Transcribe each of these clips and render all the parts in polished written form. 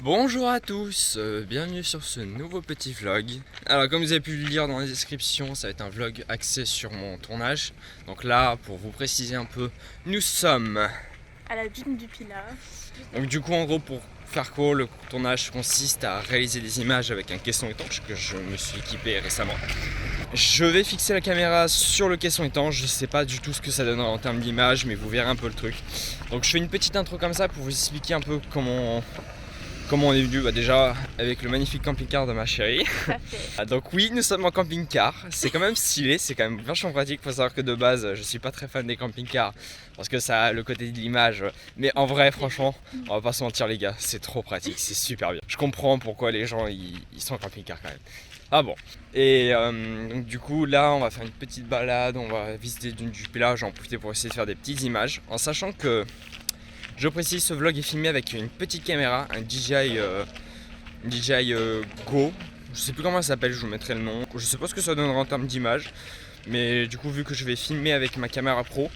Bonjour à tous, bienvenue sur ce nouveau petit vlog. Alors comme vous avez pu le lire dans la description, ça va être un vlog axé sur mon tournage. Donc là, pour vous préciser un peu, nous sommes à la dune du Pilat. Donc du coup en gros pour faire court, le tournage consiste à réaliser des images avec un caisson étanche que je me suis équipé récemment. Je vais fixer la caméra sur le caisson étanche, je sais pas du tout ce que ça donnera en termes d'image mais vous verrez un peu le truc. Donc je fais une petite intro comme ça pour vous expliquer un peu comment on est venu, déjà avec le magnifique camping-car de ma chérie. Donc oui, nous sommes en camping-car, c'est quand même stylé, c'est quand même vachement pratique. Faut savoir que de base, je suis pas très fan des camping-cars parce que ça a le côté de l'image. Mais en vrai, franchement, on va pas se mentir les gars, c'est trop pratique, c'est super bien. Je comprends pourquoi les gens ils sont en camping-car quand même. Ah bon. Et donc du coup là on va faire une petite balade, on va visiter du Pilat, j'en profite pour essayer de faire des petites images en sachant que je précise, ce vlog est filmé avec une petite caméra, un DJI Go. Je sais plus comment ça s'appelle, je vous mettrai le nom. Je sais pas ce que ça donnera en termes d'image, mais du coup vu que je vais filmer avec ma caméra pro,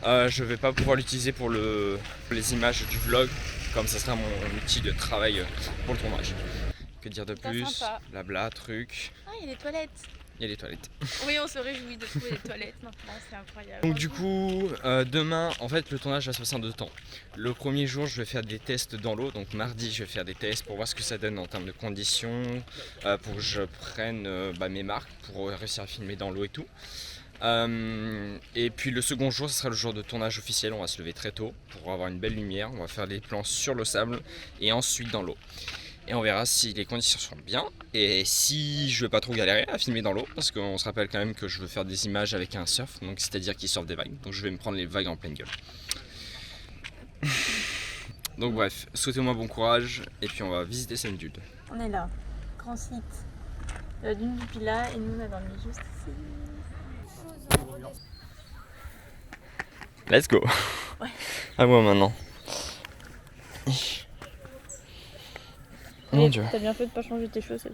je vais pas pouvoir l'utiliser pour les images du vlog, comme ça sera mon outil de travail pour le tournage. Que dire de plus? Blabla, truc. Ah, il y a des toilettes. Il y a des toilettes. Oui, on se réjouit de trouver des toilettes maintenant, c'est incroyable. Donc du coup, demain, en fait, le tournage va se passer en 2 temps. Le premier jour, je vais faire des tests dans l'eau. Donc mardi, je vais faire des tests pour voir ce que ça donne en termes de conditions, pour que je prenne mes marques, pour réussir à filmer dans l'eau et tout. Et puis le second jour, ce sera le jour de tournage officiel. On va se lever très tôt pour avoir une belle lumière. On va faire des plans sur le sable et ensuite dans l'eau. Et on verra si les conditions sont bien et si je vais pas trop galérer à filmer dans l'eau, parce qu'on se rappelle quand même que je veux faire des images avec un surf, donc c'est-à-dire qu'il surfe des vagues, donc je vais me prendre les vagues en pleine gueule. Donc bref, souhaitez-moi bon courage et puis on va visiter cette dune. On est là, grand site, la dune du Pilat, et nous on a dormi juste ici. Let's go. Ouais. À moi maintenant. Mon Dieu. T'as bien fait de pas changer tes chaussettes.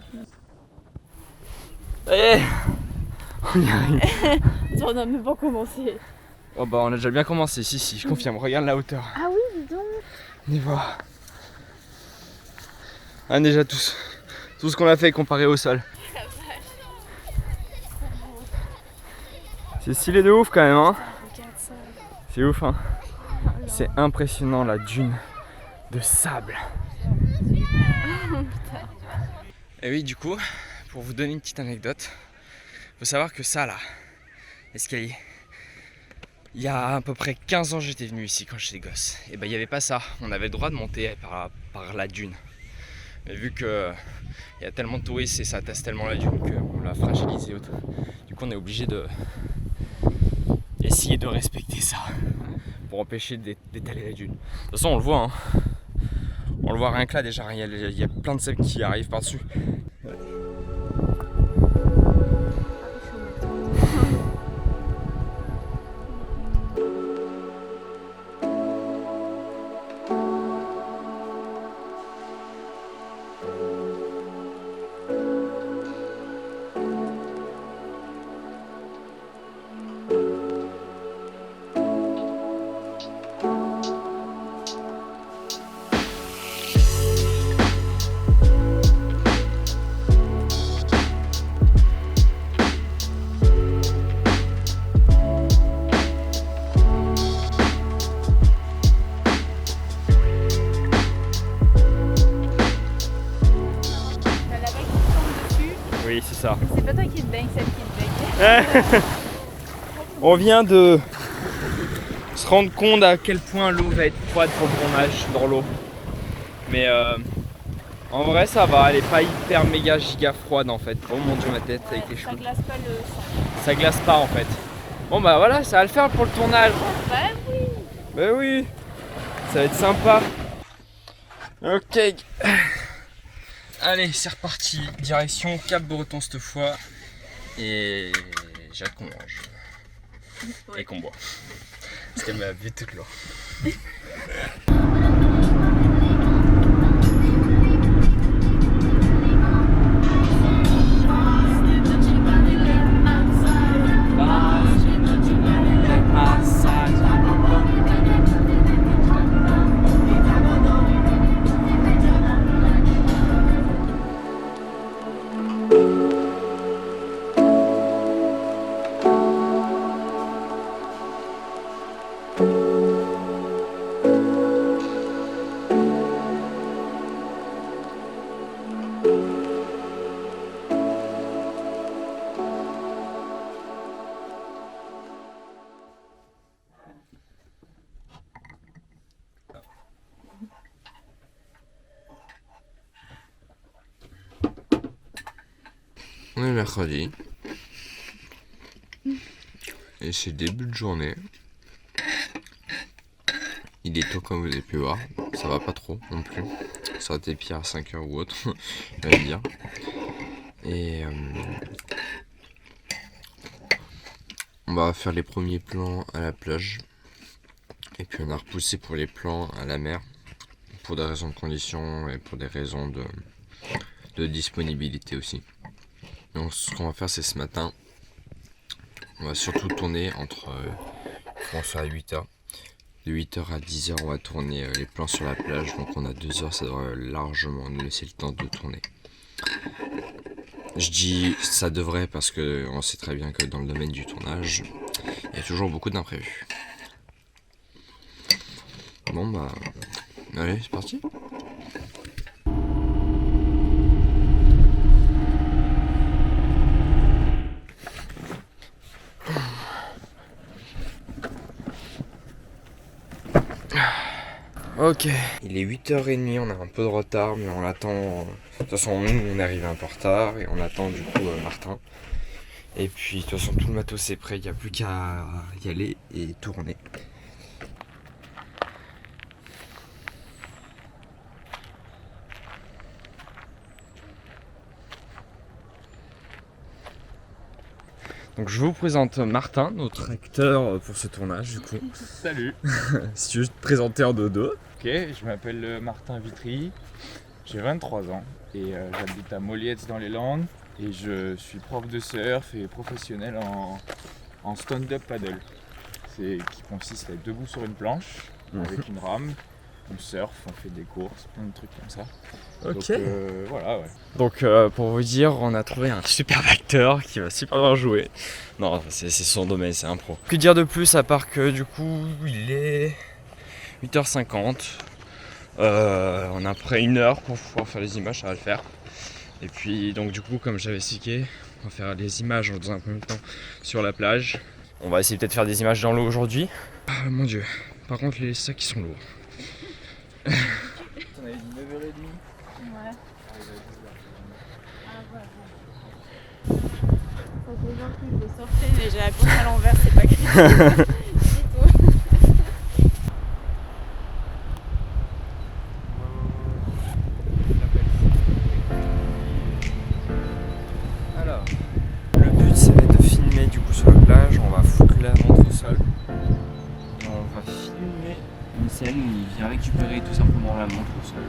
Allez, on y arrive. On a même pas commencé. Oh bah on a déjà bien commencé, si, je confirme, regarde la hauteur. Ah oui, dis donc. On y va. Ah déjà tout ce qu'on a fait comparé au sol. C'est stylé de ouf quand même hein. Regarde ça. C'est ouf hein. C'est impressionnant la dune de sable. Et oui du coup, pour vous donner une petite anecdote, faut savoir que ça là, l'escalier, il y a à peu près 15 ans j'étais venu ici quand j'étais gosse. Et ben il n'y avait pas ça, on avait le droit de monter par la dune. Mais vu qu'il y a tellement de touristes et ça tasse tellement la dune qu'on l'a fragilisé. Du coup on est obligé de essayer de respecter ça pour empêcher d'étaler la dune. De toute façon on le voit hein. On le voit rien que là déjà, il y a plein de sable qui arrivent par-dessus. Oui, c'est ça. C'est pas toi qui te baigne, celle qui te baigne. On vient de se rendre compte à quel point l'eau va être froide pour le tournage dans l'eau. Mais en vrai ça va, elle est pas hyper méga giga froide en fait. Oh mon dieu ma tête avec les cheveux. Ça glace pas le sang. Ça glace pas en fait. Bon bah voilà, ça va le faire pour le tournage. Bah oui. Bah oui, ça va être sympa. Ok. Allez, c'est reparti. Direction Cap-Breton cette fois. Et j'ai hâte qu'on mange. Ouais. Et qu'on boit. C'était ma vie toute l'heure. mercredi. Et c'est début de journée. Il est tôt comme vous avez pu voir. Ça va pas trop non plus. Ça aurait été pire à 5h ou autre, je vais dire. Et on va faire les premiers plans à la plage. Et puis on a repoussé pour les plans à la mer. Pour des raisons de conditions et pour des raisons de disponibilité aussi. Donc ce qu'on va faire c'est ce matin. On va surtout tourner entre... on va faire à 8h. De 8h à 10h on va tourner les plans sur la plage. Donc on a 2 heures, ça devrait largement nous laisser le temps de tourner. Je dis ça devrait parce que on sait très bien que dans le domaine du tournage, il y a toujours beaucoup d'imprévus. Bon bah... allez, c'est parti. Ok, il est 8h30, on a un peu de retard, mais on attend. De toute façon, nous, on est arrivé un peu en retard et on attend du coup Martin. Et puis, de toute façon, tout le matos est prêt, il n'y a plus qu'à y aller et tourner. Donc je vous présente Martin, notre acteur pour ce tournage du coup. Salut. Si tu veux te présenter en dodo. Ok, je m'appelle Martin Vitry, j'ai 23 ans et j'habite à Molietz dans les Landes et je suis prof de surf et professionnel en stand-up paddle. Qui consiste à être debout sur une planche avec une rame, on surfe, on fait des courses, plein de trucs comme ça. Ok. Donc voilà, ouais. Donc pour vous dire, on a trouvé un super acteur qui va super bien jouer. Non, c'est son domaine, c'est un pro. Que dire de plus à part que du coup il est 8h50. On a près 1 heure pour pouvoir faire les images, ça va le faire. Et puis donc du coup comme j'avais expliqué, on va faire les images dans un premier temps sur la plage. On va essayer peut-être de faire des images dans l'eau aujourd'hui. Ah mon dieu, par contre les sacs ils sont lourds. On avait dit 9h30. Ouais. Ah ouais. Faut que les gens puissent le sortir, mais j'ai appuyé à l'envers, c'est pas grave. Du tout. Alors, le but ça va être de filmer du coup sur la plage, on va foutre la montre au sol. Et on va filmer une scène où il vient récupérer tout simplement la montre au sol.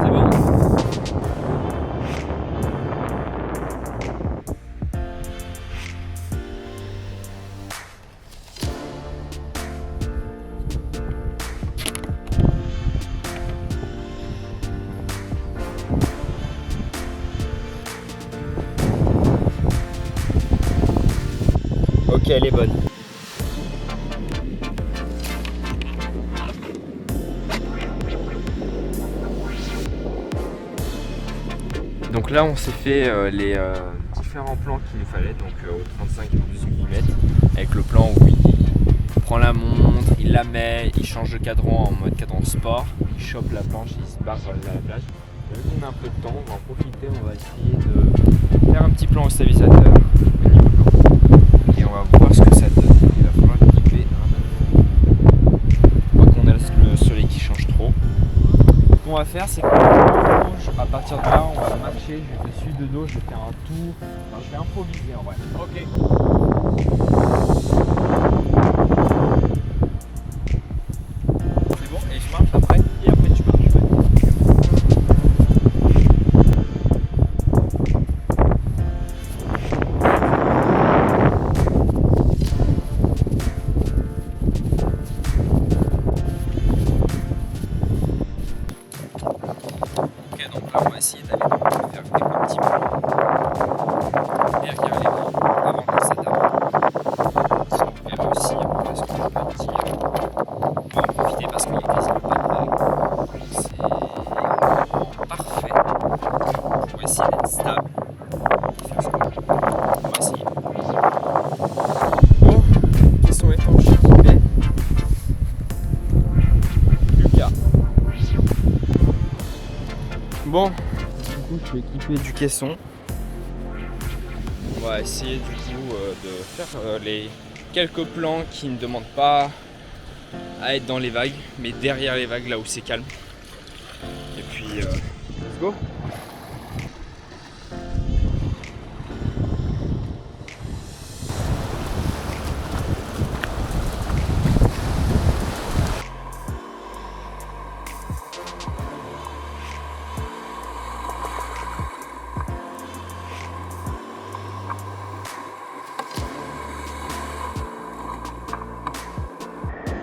C'est bon? Ok, elle est bonne. Donc là on s'est fait les différents plans qu'il nous fallait, donc au 35 et au 12 mm, avec le plan où il prend la montre, il la met, il change de cadran en mode cadran sport, il chope la planche, il se barre vers la plage. Vu qu'on a un peu de temps, on va en profiter, on va essayer de faire un petit plan au stabilisateur au niveau blanc. Et on va voir ce que ça donne. Il va falloir l'équiper un peu. On voit qu'on a le soleil qui change trop. Ce qu'on va faire, c'est qu'à partir de là, on va marcher, je vais dessus de dos, je vais faire un tour. Enfin, je vais improviser en vrai. Ok. C'est bon, et je marche après, et après tu marches. Ok, donc là on va essayer d'aller faire des petits plans derrière les mains avant que ça tape. Si on peut réussir, parce que je peux dire, on va en profiter parce qu'il y a quasiment pas de vagues. C'est parfait pour essayer d'être stable et faire ce qu'on veut. On va essayer. Bon, caisson étanche équipé. Bon, du coup, je suis équipé du caisson. On va essayer du coup de faire les quelques plans qui ne demandent pas à être dans les vagues, mais derrière les vagues, là où c'est calme. Et puis, let's go!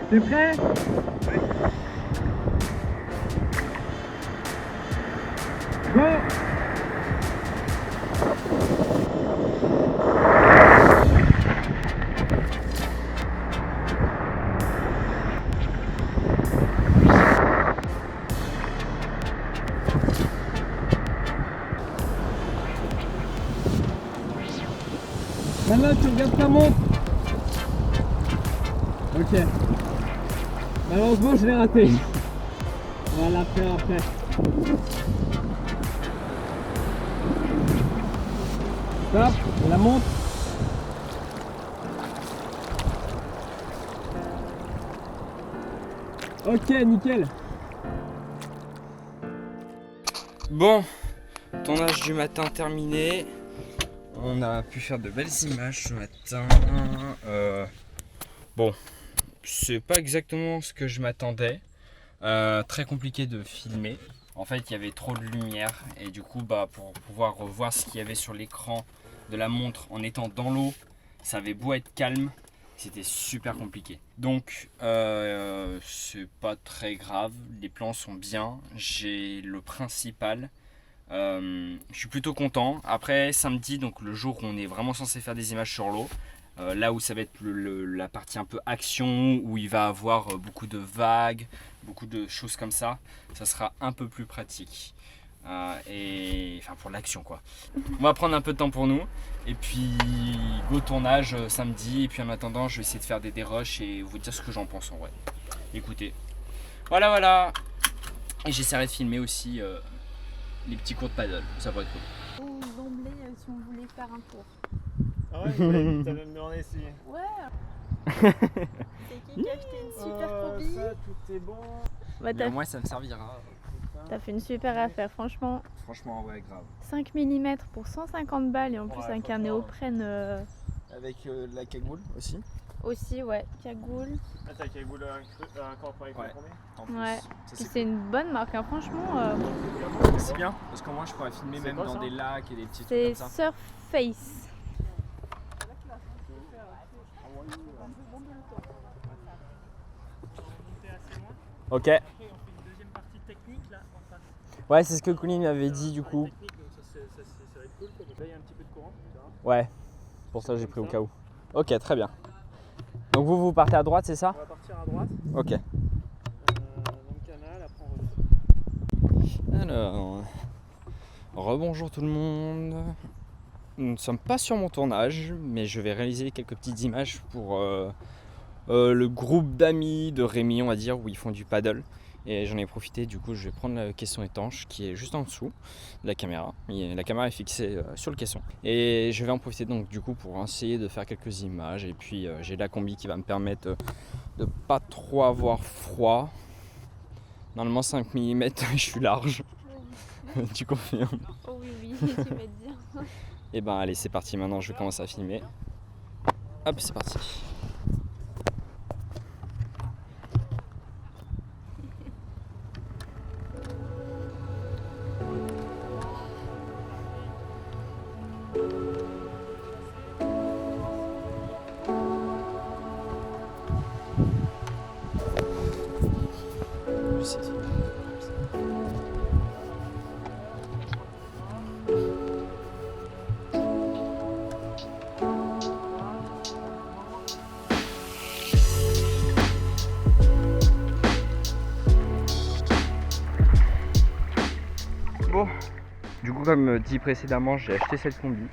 T'es prêt? Go! Maintenant tu regardes ta montre. Ok. Malheureusement je l'ai raté. On va la faire après. Stop, on la monte. Ok, nickel. Bon, tournage du matin terminé. On a pu faire de belles images ce matin. Bon, c'est pas exactement ce que je m'attendais. Très compliqué de filmer. En fait, il y avait trop de lumière et du coup, pour pouvoir voir ce qu'il y avait sur l'écran de la montre en étant dans l'eau, ça avait beau être calme, c'était super compliqué. Donc, c'est pas très grave. Les plans sont bien. J'ai le principal. Je suis plutôt content. Après samedi, donc le jour où on est vraiment censé faire des images sur l'eau, là où ça va être la partie un peu action, où il va avoir beaucoup de vagues, beaucoup de choses comme ça, ça sera un peu plus pratique. Et enfin pour l'action quoi. On va prendre un peu de temps pour nous et puis go tournage samedi. Et puis en attendant, je vais essayer de faire des dérushs et vous dire ce que j'en pense en vrai. Écoutez, voilà. Et j'essaierai de filmer aussi les petits cours de paddle, ça pourrait être cool. Ou d'emblée si on voulait faire un tour. Ah ouais, t'as même demandé si. Ouais. C'est qui qui a acheté une super combi? Ça, tout est bon. Bah, Mais au moins ça me servira. t'as fait une super affaire, franchement. Franchement ouais grave. 5 mm pour 150 balles et en plus Ouais, avec un franchement. néoprène Avec la cagoule aussi. aussi, ouais, cagoule. Ah, t'as cagoule incorporé avec Ouais. le premier? En plus. Ouais. Ça, Puis c'est c'est une bonne marque, hein, franchement. cool. C'est bien parce qu'au moins je pourrais filmer C'est même quoi, dans ça des lacs et des petits trucs C'est comme ça. Surface. Ok. Ouais, c'est ce que Colin m'avait dit du coup. Ouais, pour ça j'ai pris au cas où. Ok, très bien. Donc vous partez à droite, c'est ça? On va partir à droite, Ok. dans le canal, après on redescend. Alors, rebonjour tout le monde. Nous ne sommes pas sur mon tournage, mais je vais réaliser quelques petites images pour le groupe d'amis de Rémi, on va dire, où ils font du paddle. Et j'en ai profité, du coup, je vais prendre le caisson étanche qui est juste en dessous de la caméra. La caméra est fixée sur le caisson. Et je vais en profiter donc du coup pour essayer de faire quelques images. Et puis j'ai la combi qui va me permettre de pas trop avoir froid. Normalement 5 mm, je suis large. Tu confirmes? Oh oui, tu vas te dire. Et ben allez, c'est parti, maintenant je vais commencer à filmer. Hop, c'est parti. Bon, du coup comme dit précédemment, j'ai acheté cette combi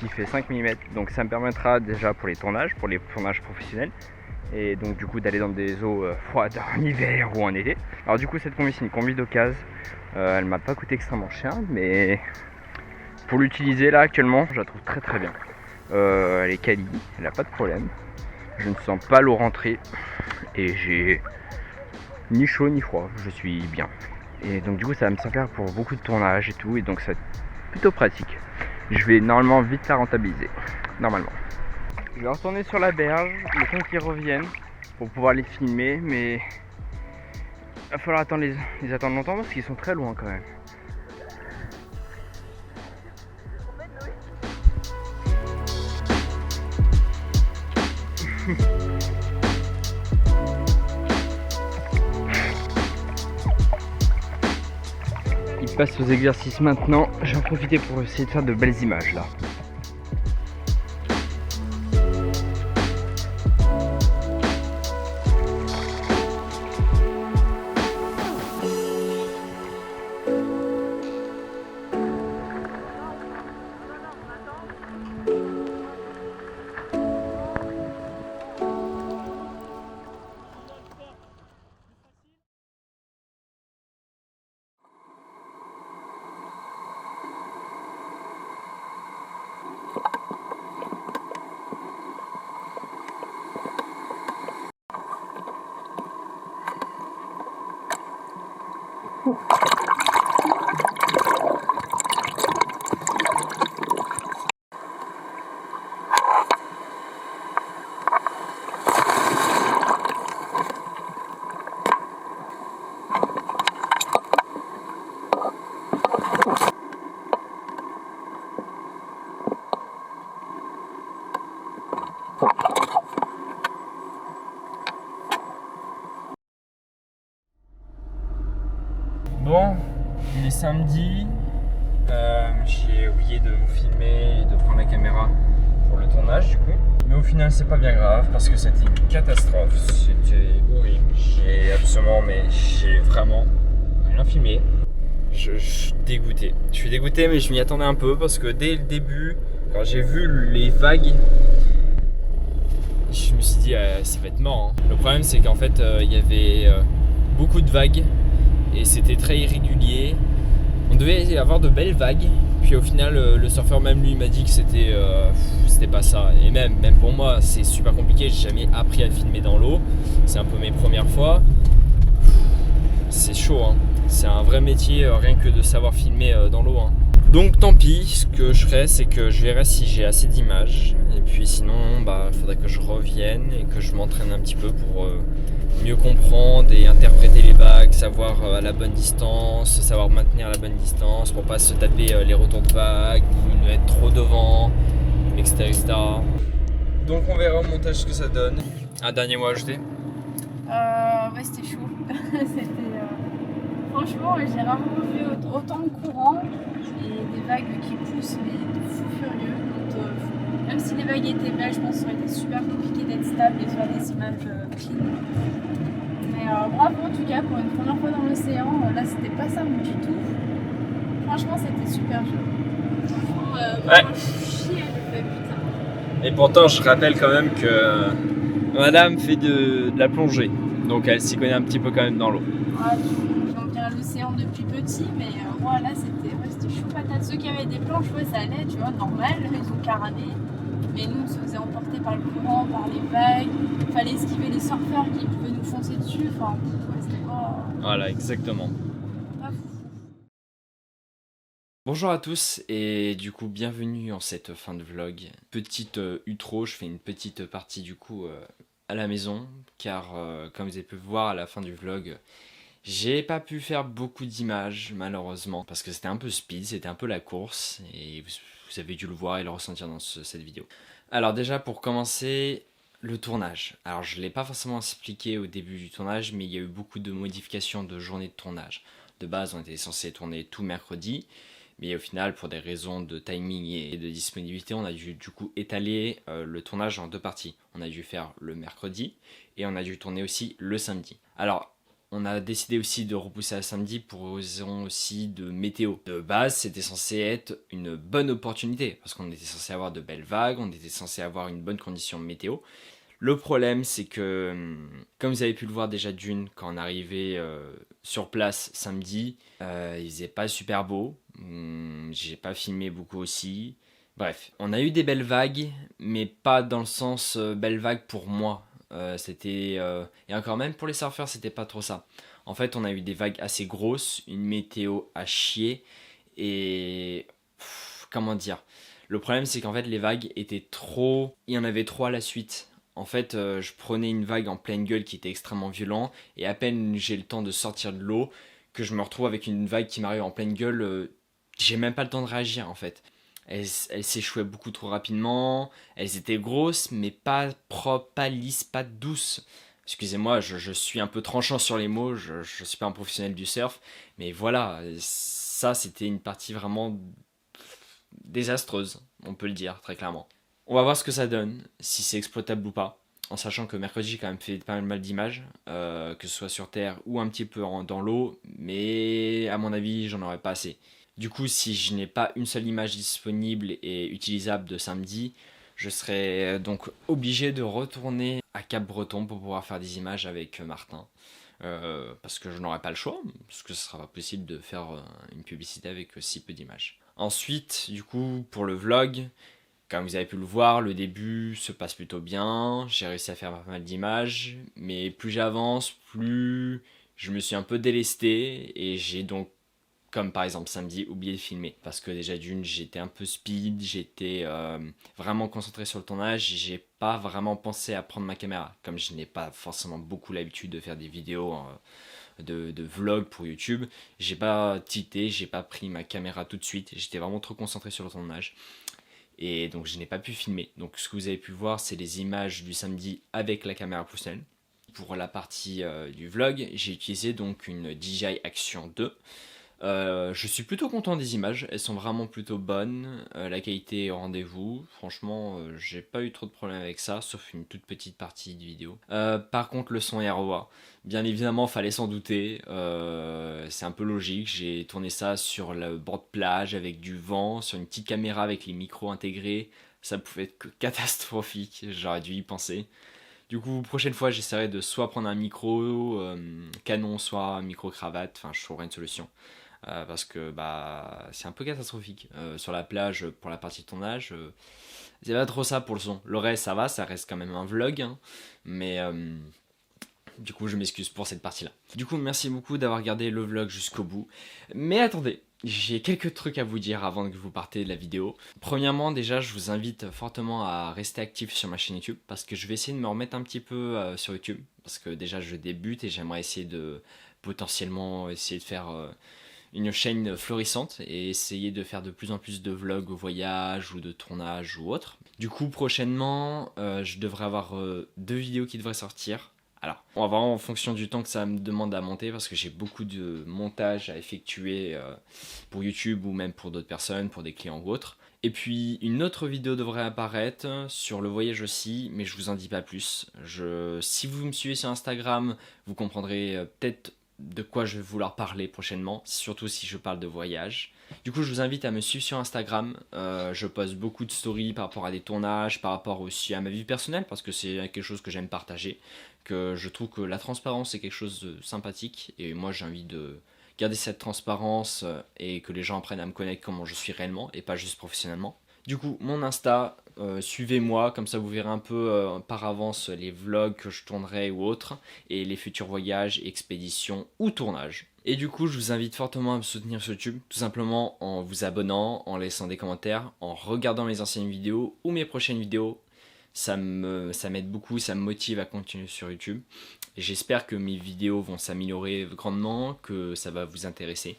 qui fait 5 mm, donc ça me permettra déjà pour les tournages professionnels, et donc du coup d'aller dans des eaux froides en hiver ou en été. Alors du coup cette combi c'est une combi d'occasion, Elle m'a pas coûté extrêmement cher, mais pour l'utiliser là actuellement, je la trouve très très bien. Elle est quali, elle a pas de problème. Je ne sens pas l'eau rentrer et j'ai ni chaud ni froid, je suis bien. Et donc du coup ça va me servir pour beaucoup de tournages et tout, et donc ça va être plutôt pratique. Je vais normalement vite la rentabiliser, normalement. Je vais retourner sur la berge, le temps qu'ils reviennent pour pouvoir les filmer, mais il va falloir attendre les attendre longtemps parce qu'ils sont très loin quand même. Il passe aux exercices maintenant, je vais en profiter pour essayer de faire de belles images là. Bon, il est samedi, j'ai oublié de vous filmer et de prendre la caméra pour le tournage du coup. Mais au final c'est pas bien grave parce que c'était une catastrophe, c'était horrible. J'ai vraiment rien filmé. Je suis dégoûté. Je suis dégoûté mais je m'y attendais un peu parce que dès le début, quand j'ai vu les vagues, je me suis dit ça va être mort. Hein. Le problème c'est qu'en fait il y avait beaucoup de vagues. Et c'était très irrégulier. On devait avoir de belles vagues. Puis au final, le surfeur même lui m'a dit que c'était pas ça. Et même pour moi, c'est super compliqué. J'ai jamais appris à filmer dans l'eau. C'est un peu mes premières fois. C'est chaud, hein. C'est un vrai métier, rien que de savoir filmer dans l'eau. Hein. Donc tant pis, ce que je ferai, c'est que je verrai si j'ai assez d'images. Et puis sinon, il faudrait que je revienne et que je m'entraîne un petit peu pour mieux comprendre et interpréter les vagues, savoir à la bonne distance, savoir maintenir la bonne distance pour pas se taper les retours de vagues ou ne être trop devant, etc., etc. Donc on verra au montage ce que ça donne. Un dernier mot à ajouter? Ouais, c'était chaud. Franchement, j'ai rarement vu autant de courant et des vagues qui poussent, mais de fou furieux. Donc, même si les vagues étaient belles, je pense que ça aurait été super compliqué d'être stable et de faire des images clean. Mais bravo en tout cas pour une première fois dans l'océan. Là, c'était pas ça du tout. Franchement, c'était super joli. Franchement, ouais. Chier, je fais putain. Et pourtant, je rappelle quand même que madame fait de la plongée. Donc elle s'y connaît un petit peu quand même dans l'eau. J'en viens à l'océan depuis petit, mais moi là c'était chaud patate. Ceux qui avaient des planches, ouais, ça allait, tu vois, normal, ils ont carané. Mais nous on se faisait emporter par le courant, par les vagues. Fallait esquiver les surfeurs qui pouvaient nous foncer dessus. Enfin, ouais, c'était pas. Voilà, exactement. Pas fou. Bonjour à tous et du coup bienvenue en cette fin de vlog. Petite outro, je fais une petite partie du coup à la maison car comme vous avez pu voir à la fin du vlog, j'ai pas pu faire beaucoup d'images malheureusement parce que c'était un peu speed, c'était un peu la course et vous avez dû le voir et le ressentir dans cette vidéo. Alors déjà pour commencer, le tournage. Alors je l'ai pas forcément expliqué au début du tournage mais il y a eu beaucoup de modifications de journée de tournage. De base on était censé tourner tout mercredi. Mais au final, pour des raisons de timing et de disponibilité, on a dû du coup étaler le tournage en deux parties. On a dû faire le mercredi et on a dû tourner aussi le samedi. Alors, on a décidé aussi de repousser à samedi pour raison aussi de météo. De base, c'était censé être une bonne opportunité parce qu'on était censé avoir de belles vagues, on était censé avoir une bonne condition météo. Le problème, c'est que, comme vous avez pu le voir déjà d'une, quand on arrivait sur place samedi, il faisait pas super beau. J'ai pas filmé beaucoup aussi. Bref, on a eu des belles vagues, mais pas dans le sens belles vagues pour moi. Et encore même pour les surfeurs, c'était pas trop ça. En fait, on a eu des vagues assez grosses, une météo à chier, et comment dire. Le problème, c'est qu'en fait, les vagues étaient trop. Il y en avait trop à la suite. En fait, je prenais une vague en pleine gueule qui était extrêmement violente, et à peine j'ai le temps de sortir de l'eau, que je me retrouve avec une vague qui m'arrive en pleine gueule, j'ai même pas le temps de réagir en fait. Elles s'échouaient beaucoup trop rapidement, elles étaient grosses, mais pas propres, pas lisses, pas douces. Excusez-moi, je suis un peu tranchant sur les mots, je suis pas un professionnel du surf, mais voilà, ça c'était une partie vraiment désastreuse, on peut le dire très clairement. On va voir ce que ça donne, si c'est exploitable ou pas, en sachant que mercredi j'ai quand même fait pas mal d'images, que ce soit sur terre ou un petit peu dans l'eau, mais à mon avis j'en aurais pas assez. Du coup, si je n'ai pas une seule image disponible et utilisable de samedi, je serai donc obligé de retourner à Cap-Breton pour pouvoir faire des images avec Martin. Parce que je n'aurai pas le choix, parce que ce sera pas possible de faire une publicité avec si peu d'images. Ensuite, du coup, pour le vlog, comme vous avez pu le voir, le début se passe plutôt bien, j'ai réussi à faire pas mal d'images, mais plus j'avance, plus je me suis un peu délesté, et j'ai donc, comme par exemple samedi, oublié de filmer. Parce que déjà d'une, j'étais un peu speed, j'étais vraiment concentré sur le tournage, j'ai pas vraiment pensé à prendre ma caméra. Comme je n'ai pas forcément beaucoup l'habitude de faire des vidéos de vlog pour YouTube, j'ai pas tilté, j'ai pas pris ma caméra tout de suite, j'étais vraiment trop concentré sur le tournage. Et donc je n'ai pas pu filmer. Donc ce que vous avez pu voir, c'est les images du samedi avec la caméra professionnelle. Pour la partie du vlog, j'ai utilisé donc une DJI Action 2. Je suis plutôt content des images, elles sont vraiment plutôt bonnes, la qualité est au rendez-vous, franchement j'ai pas eu trop de problèmes avec ça, sauf une toute petite partie de vidéo. Par contre le son est à revoir, bien évidemment fallait s'en douter, c'est un peu logique, j'ai tourné ça sur le bord de plage avec du vent, sur une petite caméra avec les micros intégrés, ça pouvait être que catastrophique, j'aurais dû y penser. Du coup, prochaine fois, j'essaierai de soit prendre un micro canon, soit un micro cravate, enfin je trouverai une solution. Parce que bah, c'est un peu catastrophique. Sur la plage, pour la partie de tournage, c'est pas trop ça pour le son. Le reste, ça va, ça reste quand même un vlog, hein, mais du coup, je m'excuse pour cette partie-là. Du coup, merci beaucoup d'avoir regardé le vlog jusqu'au bout. Mais attendez, j'ai quelques trucs à vous dire avant que vous partez de la vidéo. Premièrement, déjà, je vous invite fortement à rester actif sur ma chaîne YouTube, parce que je vais essayer de me remettre un petit peu sur YouTube, parce que déjà, je débute et j'aimerais essayer de potentiellement essayer de faire une chaîne florissante et essayer de faire de plus en plus de vlogs au voyage ou de tournage ou autre. Du coup, prochainement, je devrais avoir 2 vidéos qui devraient sortir. Alors, on va voir en fonction du temps que ça me demande à monter, parce que j'ai beaucoup de montage à effectuer pour YouTube ou même pour d'autres personnes, pour des clients ou autres. Et puis une autre vidéo devrait apparaître sur le voyage aussi, mais je vous en dis pas plus. Si vous me suivez sur Instagram, vous comprendrez peut-être de quoi je vais vouloir parler prochainement, surtout si je parle de voyage. Du coup, je vous invite à me suivre sur Instagram. Je poste beaucoup de stories par rapport à des tournages, par rapport aussi à ma vie personnelle, parce que c'est quelque chose que j'aime partager, que je trouve que la transparence est quelque chose de sympathique, et moi j'ai envie de garder cette transparence et que les gens apprennent à me connaître comment je suis réellement et pas juste professionnellement. Du coup, mon Insta, suivez-moi, comme ça vous verrez un peu par avance les vlogs que je tournerai ou autres, et les futurs voyages, expéditions ou tournages. Et du coup, je vous invite fortement à me soutenir sur YouTube, tout simplement en vous abonnant, en laissant des commentaires, en regardant mes anciennes vidéos ou mes prochaines vidéos. Ça m'aide beaucoup, ça me motive à continuer sur YouTube. Et j'espère que mes vidéos vont s'améliorer grandement, que ça va vous intéresser.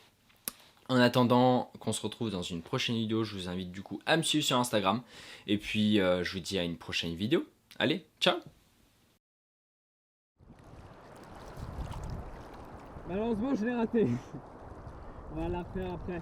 En attendant qu'on se retrouve dans une prochaine vidéo, je vous invite du coup à me suivre sur Instagram. Et puis je vous dis à une prochaine vidéo. Allez, ciao! Malheureusement, je l'ai raté. On va la faire après.